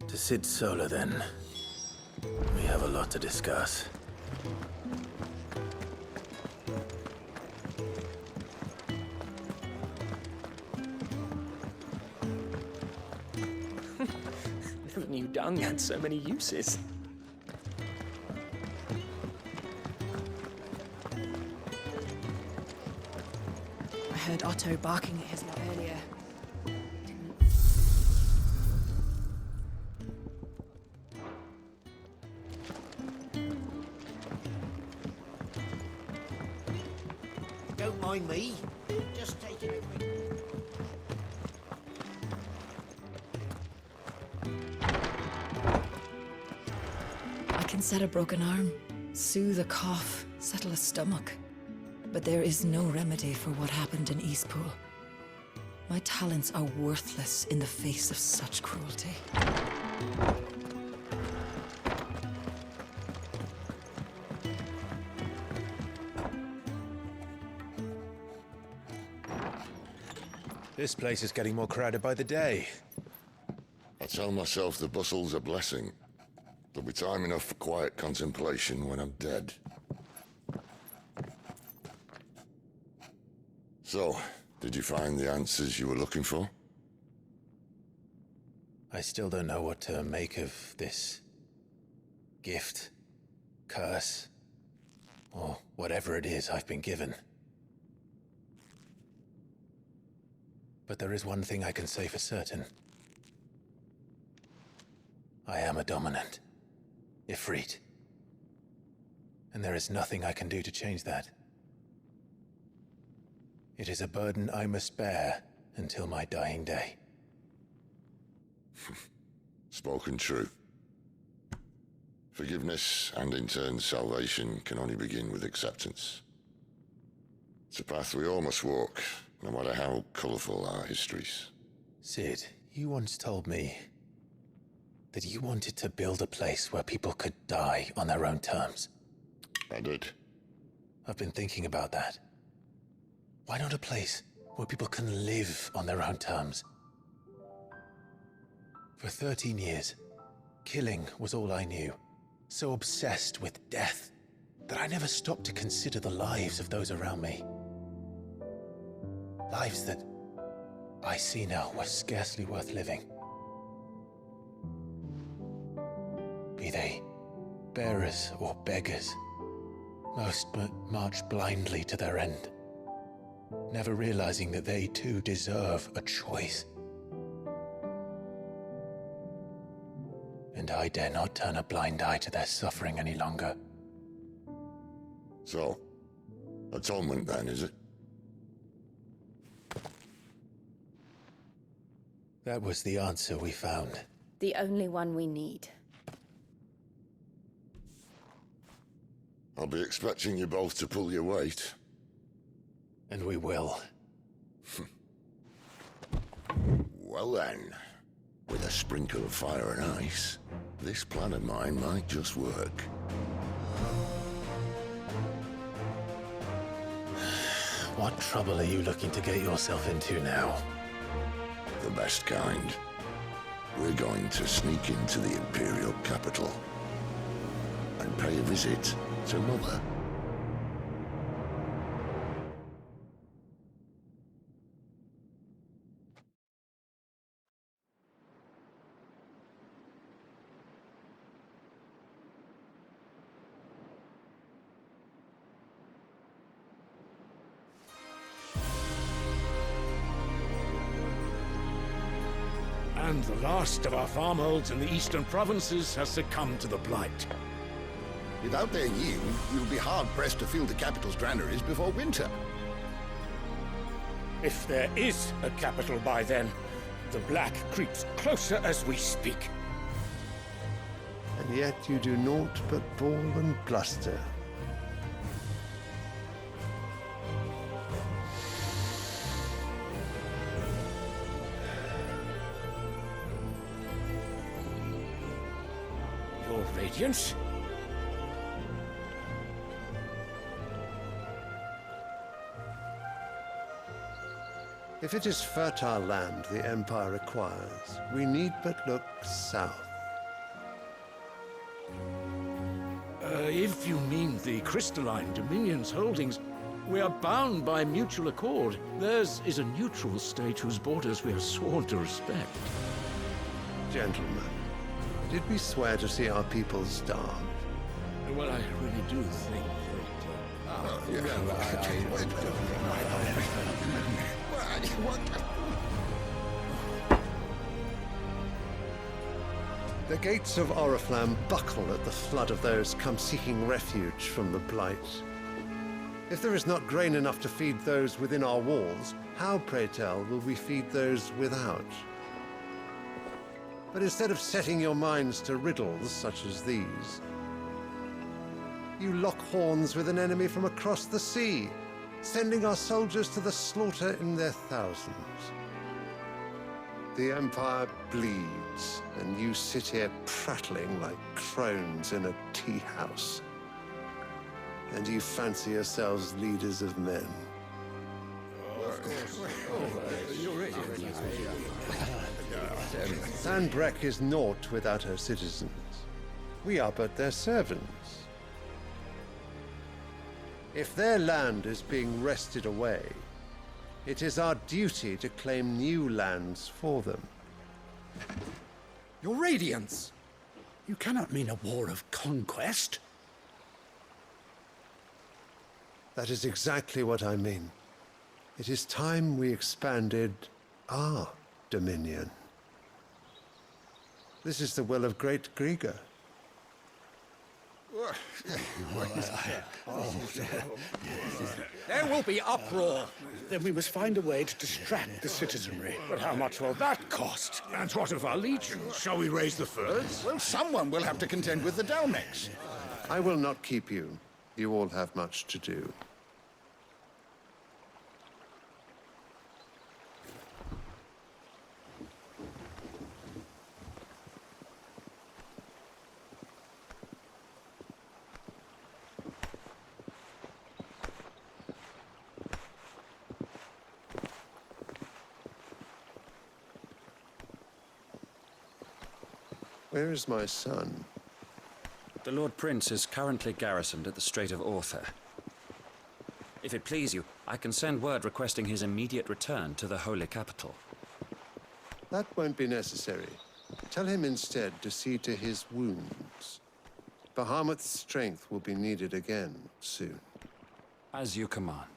To Sid Solar, then. We have a lot to discuss. Never knew dung had so many uses. I heard Otto barking at his lot earlier. Don't mind me. Just taking a quick... I can set a broken arm, soothe a cough, settle a stomach. But there is no remedy for what happened in Eastpool. My talents are worthless in the face of such cruelty. This place is getting more crowded by the day. I tell myself the bustle's a blessing. There'll be time enough for quiet contemplation when I'm dead. So, did you find the answers you were looking for? I still don't know what to make of this gift, curse, or whatever it is I've been given. But there is one thing I can say for certain. I am a dominant, Ifrit. And there is nothing I can do to change that. It is a burden I must bear until my dying day. Spoken true. Forgiveness, and in turn salvation, can only begin with acceptance. It's a path we all must walk, no matter how colourful our histories. Sid, you once told me that you wanted to build a place where people could die on their own terms. I did. I've been thinking about that. Why not a place where people can live on their own terms? For 13 years, killing was all I knew. So obsessed with death that I never stopped to consider the lives of those around me. Lives that I see now were scarcely worth living. Be they bearers or beggars, most but march blindly to their end, never realizing that they too deserve a choice. And I dare not turn a blind eye to their suffering any longer. So, atonement then, is it? That was the answer we found. The only one we need. I'll be expecting you both to pull your weight. And we will. Well then, with a sprinkle of fire and ice, this plan of mine might just work. What trouble are you looking to get yourself into now? The best kind. We're going to sneak into the Imperial capital and pay a visit to Mother. And the last of our farmholds in the eastern provinces has succumbed to the blight. Without their yield, we'll be hard-pressed to fill the capital's granaries before winter. If there is a capital by then, the black creeps closer as we speak. And yet you do naught but bawl and bluster. Your Radiance? If it is fertile land the Empire requires, we need but look south. If you mean the crystalline Dominion's holdings, we are bound by mutual accord. Theirs is a neutral state whose borders we are sworn to respect. Gentlemen, did we swear to see our people starve? Well, I really do think The gates of Oriflamme buckle at the flood of those come seeking refuge from the Blight. If there is not grain enough to feed those within our walls, how, pray tell, will we feed those without? But instead of setting your minds to riddles such as these, you lock horns with an enemy from across the sea, sending our soldiers to the slaughter in their thousands. The Empire bleeds, and you sit here prattling like crones in a tea house. And you fancy yourselves leaders of men. Sandbreck is naught without her citizens. We are but their servants. If their land is being wrested away, it is our duty to claim new lands for them. Your Radiance! You cannot mean a war of conquest. That is exactly what I mean. It is time we expanded our dominion. This is the will of great Grieger. There will be uproar. Then we must find a way to distract the citizenry. But how much will that cost? And what of our legions? Shall we raise the furs? Well, someone will have to contend with the Dalmex. I will not keep you. You all have much to do. Where is my son? The Lord Prince is currently garrisoned at the Strait of Orther. If it please you, I can send word requesting his immediate return to the Holy Capital. That won't be necessary. Tell him instead to see to his wounds. Bahamut's strength will be needed again soon. As you command.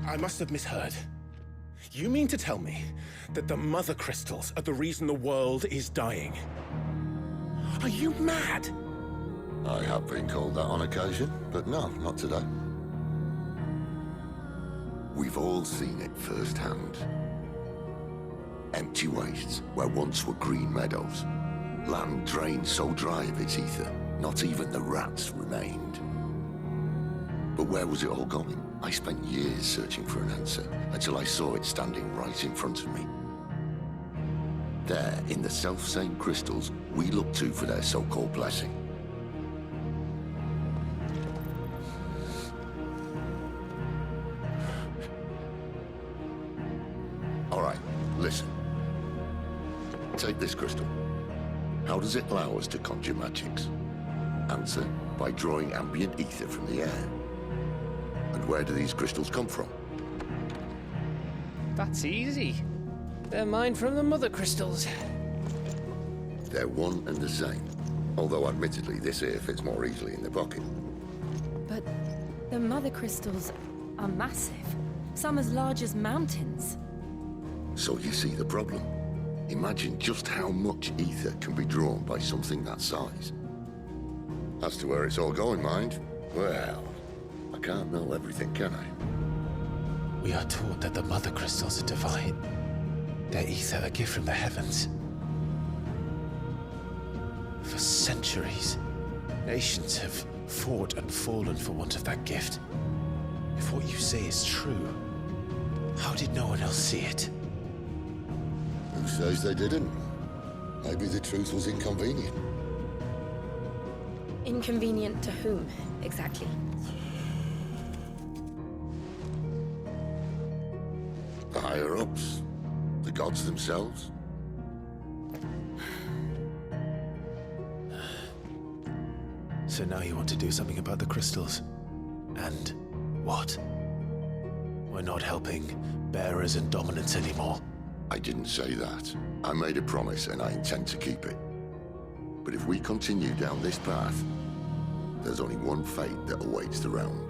I must have misheard. You mean to tell me that the Mother Crystals are the reason the world is dying? Are you mad? I have been called that on occasion, but no, not today. We've all seen it firsthand. Empty wastes where once were green meadows. Land drained so dry of its ether, not even the rats remained. But where was it all going? I spent years searching for an answer, until I saw it standing right in front of me. There, in the self-same crystals we look to for their so-called blessing. All right, listen. Take this crystal. How does it allow us to conjure magics? Answer, by drawing ambient ether from the air. And where do these crystals come from? That's easy. They're mine from the Mother Crystals. They're one and the same. Although admittedly this here fits more easily in the pocket. But the Mother Crystals are massive. Some as large as mountains. So you see the problem. Imagine just how much ether can be drawn by something that size. As to where it's all going, mind, well, I can't know everything, can I? We are taught that the Mother Crystals are divine. Their ether a gift from the heavens. For centuries, nations have fought and fallen for want of that gift. If what you say is true, how did no one else see it? Who says they didn't? Maybe the truth was inconvenient. Inconvenient to whom, exactly? higher-ups? The gods themselves? So now you want to do something about the crystals? And what? We're not helping bearers and dominants anymore. I didn't say that. I made a promise and I intend to keep it. But if we continue down this path, there's only one fate that awaits the realm.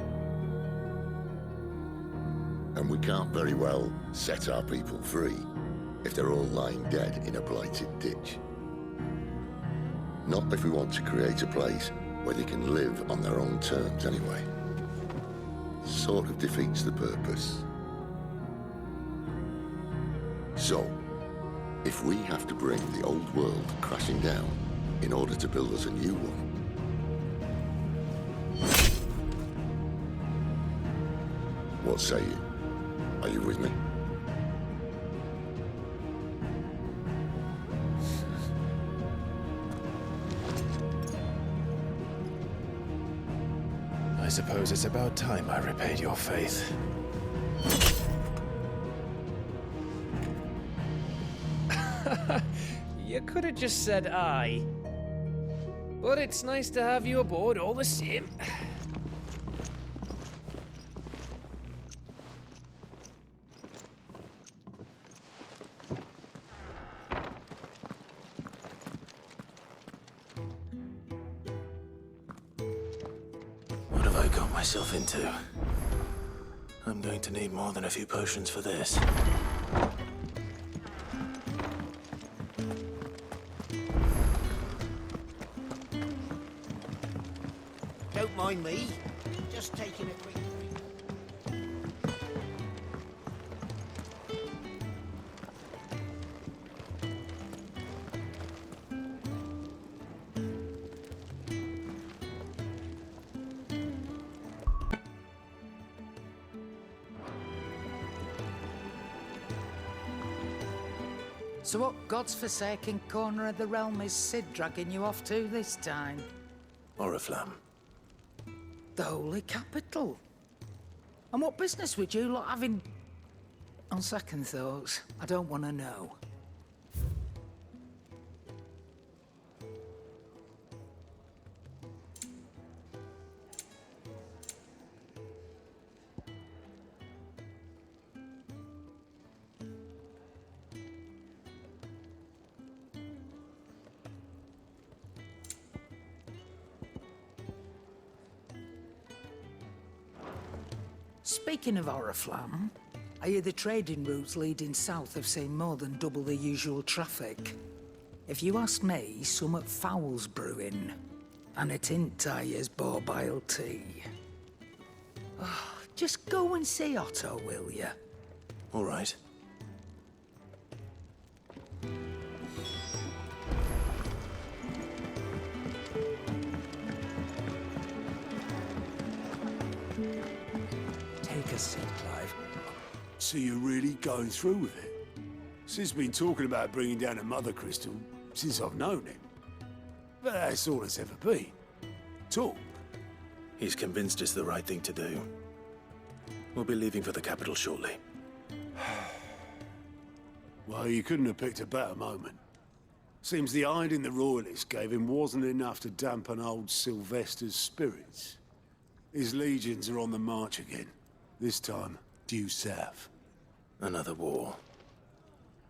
And we can't very well set our people free if they're all lying dead in a blighted ditch. Not if we want to create a place where they can live on their own terms anyway. Sort of defeats the purpose. So, if we have to bring the old world crashing down in order to build us a new one, what say you? Are you with me? I suppose it's about time I repaid your faith. You could have just said aye. But it's nice to have you aboard all the same. What have I got myself into? I'm going to need more than a few potions for this. Don't mind me. Just taking a quick drink. So what god's forsaken corner of the realm is Sid dragging you off to this time? Oriflamme. The holy capital. And what business would you lot having? On second thoughts, I don't want to know. Speaking of Oriflamme, I hear the trading routes leading south have seen more than double the usual traffic. If you ask me, summat foul's brewing. And it ain't Tyre's borbile tea. Oh, just go and see Otto, will ya? All right. Take a seat, Clive. So you're really going through with it? Sid's been talking about bringing down a mother crystal since I've known him. But that's all it's ever been. Talk. He's convinced it's the right thing to do. We'll be leaving for the capital shortly. Well, you couldn't have picked a better moment. Seems the hiding the royalists gave him wasn't enough to dampen old Sylvester's spirits. His legions are on the march again. This time, due south. Another war.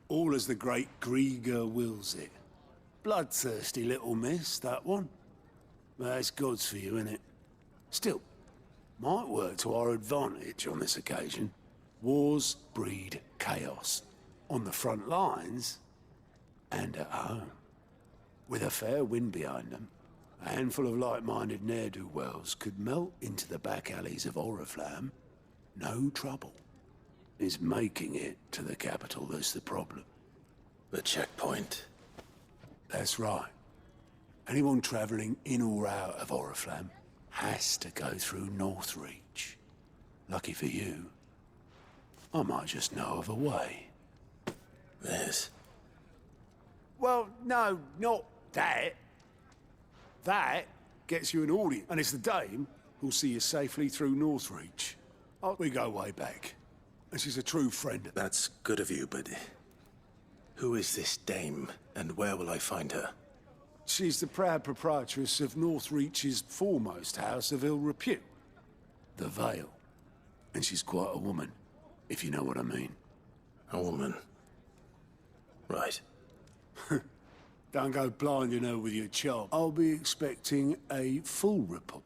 All as the great Grieger wills it. Bloodthirsty little miss, that one. That's God's for you, innit? Still, might work to our advantage on this occasion. Wars breed chaos. On the front lines, and at home. With a fair wind behind them, a handful of like-minded ne'er-do-wells could melt into the back alleys of Oriflamme. No trouble. It's making it to the capital that's the problem. The checkpoint. That's right. Anyone travelling in or out of Oriflamme has to go through Northreach. Lucky for you, I might just know of a way. This? Well, no, not that. That gets you an audience, and it's the Dame who'll see you safely through Northreach. Oh, we go way back. and she's a true friend. That's good of you, but who is this dame, and where will I find her? She's the proud proprietress of Northreach's foremost house of ill repute, the Vale. And she's quite a woman, if you know what I mean. A woman. Right. Don't go blinding her with your charm. I'll be expecting a full report.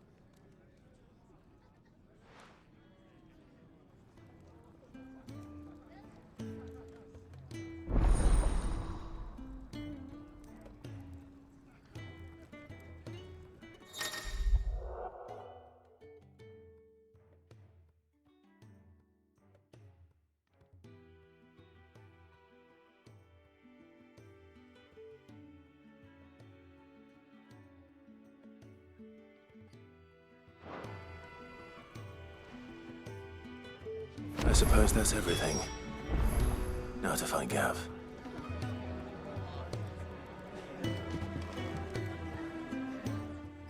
I suppose that's everything. Now to find Gav.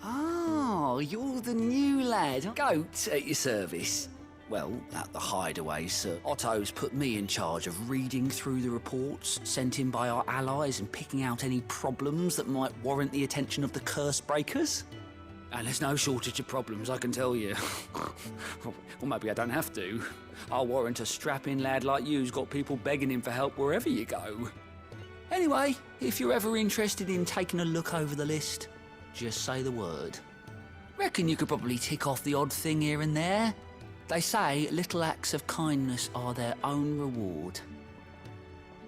Oh, you're the new lad. Goat at your service. Well, at the hideaway, sir. Otto's put me in charge of reading through the reports sent in by our allies and picking out any problems that might warrant the attention of the curse breakers. And there's no shortage of problems, I can tell you. Well, maybe I don't have to. I'll warrant a strapping lad like you's got people begging him for help wherever you go. Anyway, if you're ever interested in taking a look over the list, just say the word. Reckon you could probably tick off the odd thing here and there. They say little acts of kindness are their own reward.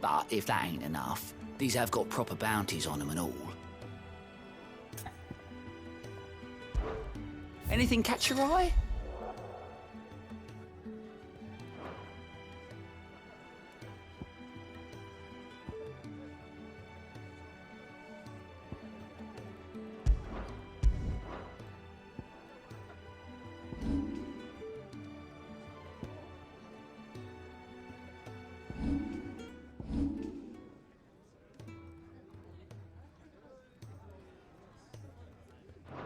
But if that ain't enough, these have got proper bounties on them and all. Anything catch your eye?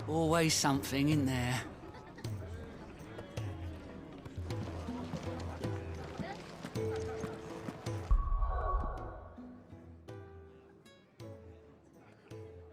Always something, isn't there?